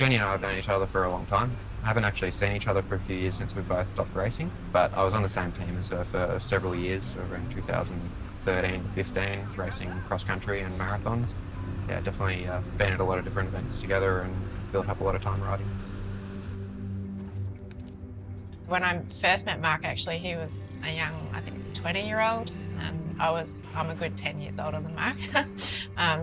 Jenni and I have known each other for a long time. I haven't actually seen each other for a few years since we both stopped racing, but I was on the same team as her for several years, around 2013 to 15, racing cross-country and marathons. Yeah, definitely been at a lot of different events together and built up a lot of time riding. When I first met Mark, actually, he was a young, I think, 20-year-old, and I'm a good 10 years older than Mark.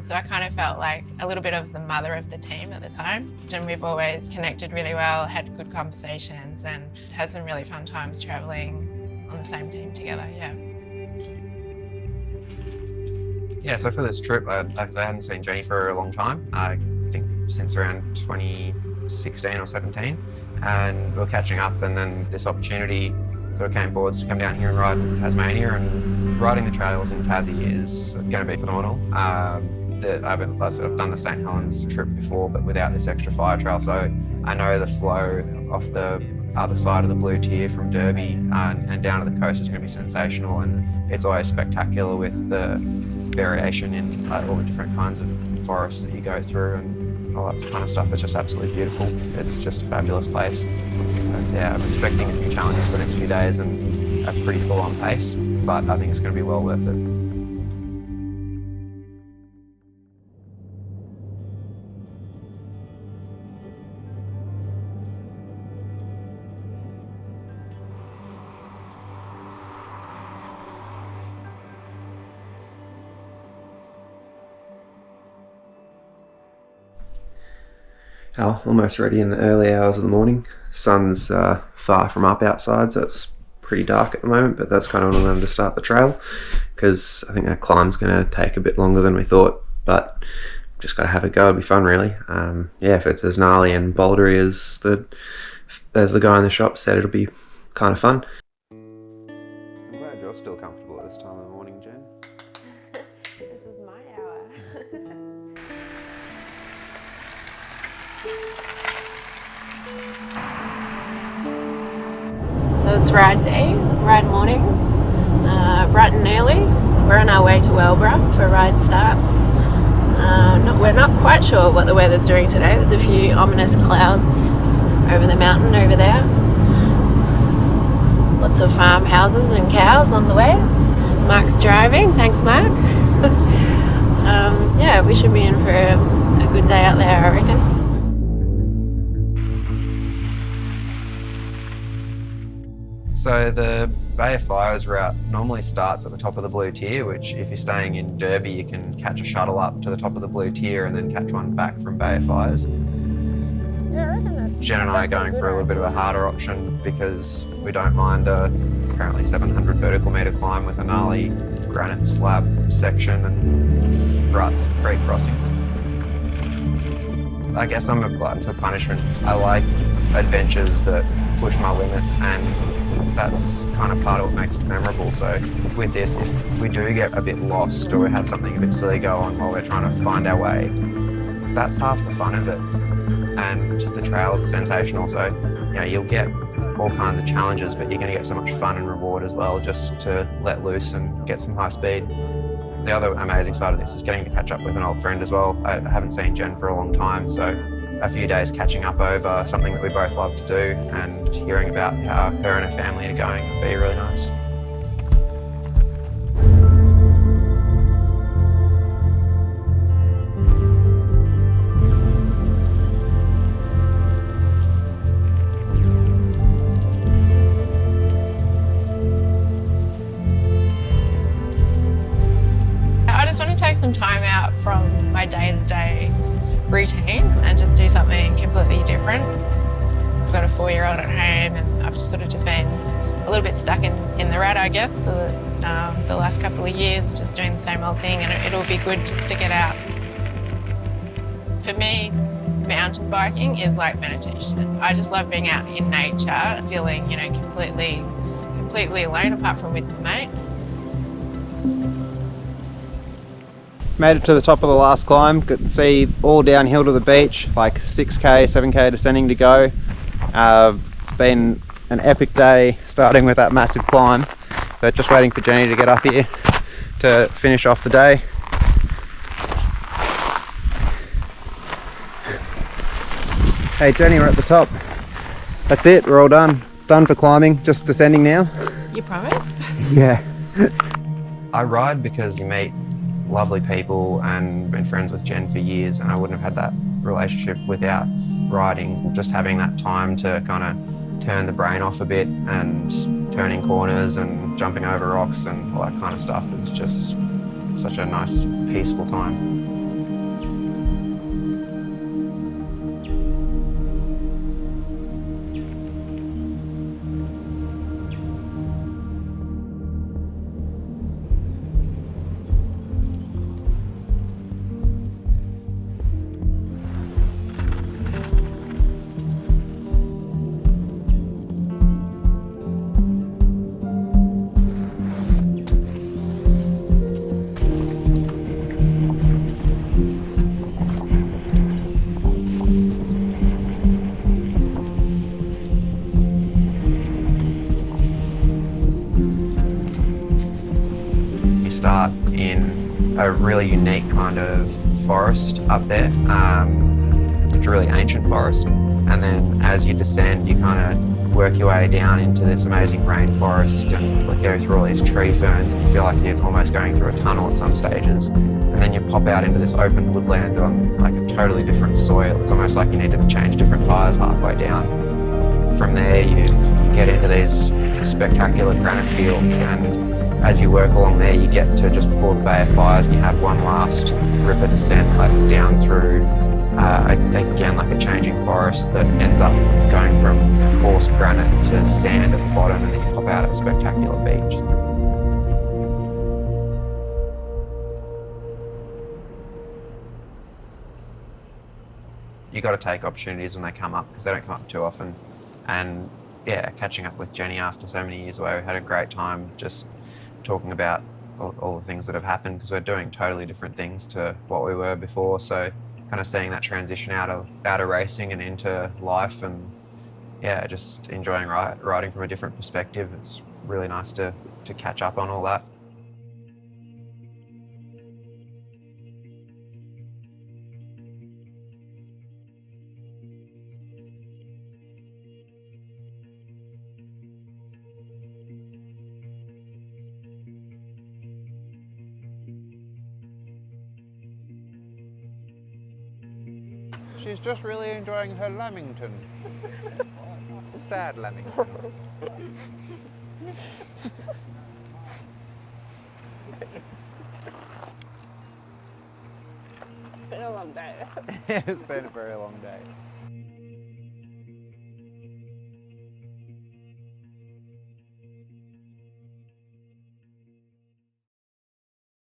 So I kind of felt like a little bit of the mother of the team at the time. And we've always connected really well, had good conversations, and had some really fun times travelling on the same team together, yeah. Yeah, so for this trip, I hadn't seen Jenni for a long time. I think since around 2016 or 17, and we were catching up, and then this opportunity sort of came forwards to come down here and ride in Tasmania, and riding the trails in Tassie is going to be phenomenal. I've done the St Helens trip before, but without this extra fire trail, so I know the flow off the other side of the Blue Tier from Derby and down to the coast is going to be sensational, and it's always spectacular with the variation in all the different kinds of forests that you go through and all that kind of stuff. It's just absolutely beautiful. It's just a fabulous place. So, yeah, I'm expecting a few challenges for the next few days and a pretty full-on pace, but I think it's going to be well worth it. Almost ready in the early hours of the morning. Sun's far from up outside, so it's pretty dark at the moment, but that's kind of when I wanted to start the trail, because I think that climb's going to take a bit longer than we thought, but just got to have a go. It'll be fun, really. Yeah, if it's as gnarly and bouldery as the guy in the shop said, it'll be kind of fun. I'm glad you're still comfortable at this time of the morning, Jen. This is my hour. So it's ride day, ride morning, bright and early. We're on our way to Wellborough for a ride start. We're not quite sure what the weather's doing today. There's a few ominous clouds over the mountain over there. Lots of farmhouses and cows on the way. Mark's driving, thanks Mark. Yeah, we should be in for a good day out there, I reckon. So the Bay of Fires route normally starts at the top of the Blue Tier, which if you're staying in Derby, you can catch a shuttle up to the top of the Blue Tier and then catch one back from Bay of Fires. Yeah, I reckon that's... Jen and I are going for a little bit of a harder option because we don't mind a currently 700 vertical metre climb with a gnarly granite slab section and ruts, creek crossings. I guess I'm a glutton for punishment. I like adventures that push my limits, and that's kind of part of what makes it memorable. So with this, if we do get a bit lost or we have something a bit silly go on while we're trying to find our way, that's half the fun of it. And the trails are sensational, so you'll get all kinds of challenges, but you're going to get so much fun and reward as well, just to let loose and get some high speed. The other amazing side of this is getting to catch up with an old friend as well. I haven't seen Jen for a long time, so a few days catching up over something that we both love to do and hearing about how her and her family are going would be really nice. I just want to take some time out from my day-to-day routine and just do something completely different. I've got a 4-year-old at home, and I've sort of just been a little bit stuck in the rut, I guess, for the last couple of years, just doing the same old thing, and it'll be good just to get out. For me, mountain biking is like meditation. I just love being out in nature, feeling, completely alone apart from with my mate. Made it to the top of the last climb. Got to see all downhill to the beach, like 6k, 7k descending to go. It's been an epic day, starting with that massive climb, but just waiting for Jenni to get up here to finish off the day. Hey Jenny, we're at the top. That's it, we're all done. Done for climbing, just descending now. You promise? Yeah. I ride because you meet lovely people and been friends with Jen for years, and I wouldn't have had that relationship without riding. Just having that time to kind of turn the brain off a bit and turning corners and jumping over rocks and all that kind of stuff is just such a nice, peaceful time. Start in a really unique kind of forest up there. It's a really ancient forest, and then as you descend you kind of work your way down into this amazing rainforest and go through all these tree ferns, and you feel like you're almost going through a tunnel at some stages, and then you pop out into this open woodland on like a totally different soil. It's almost like you need to change different tyres halfway down. From there you get into these spectacular granite fields, and as you work along there, you get to just before the Bay of Fires, and you have one last ripper descent like down through, again, like a changing forest that ends up going from coarse granite to sand at the bottom, and then you pop out at a spectacular beach. You got to take opportunities when they come up, because they don't come up too often. And yeah, catching up with Jenny after so many years away, we had a great time just talking about all the things that have happened, because we're doing totally different things to what we were before. So kind of seeing that transition out of racing and into life, and yeah, just enjoying riding from a different perspective. It's really nice to catch up on all that. She's just really enjoying her lamington. Sad lamington. It's been a long day. It's been a very long day.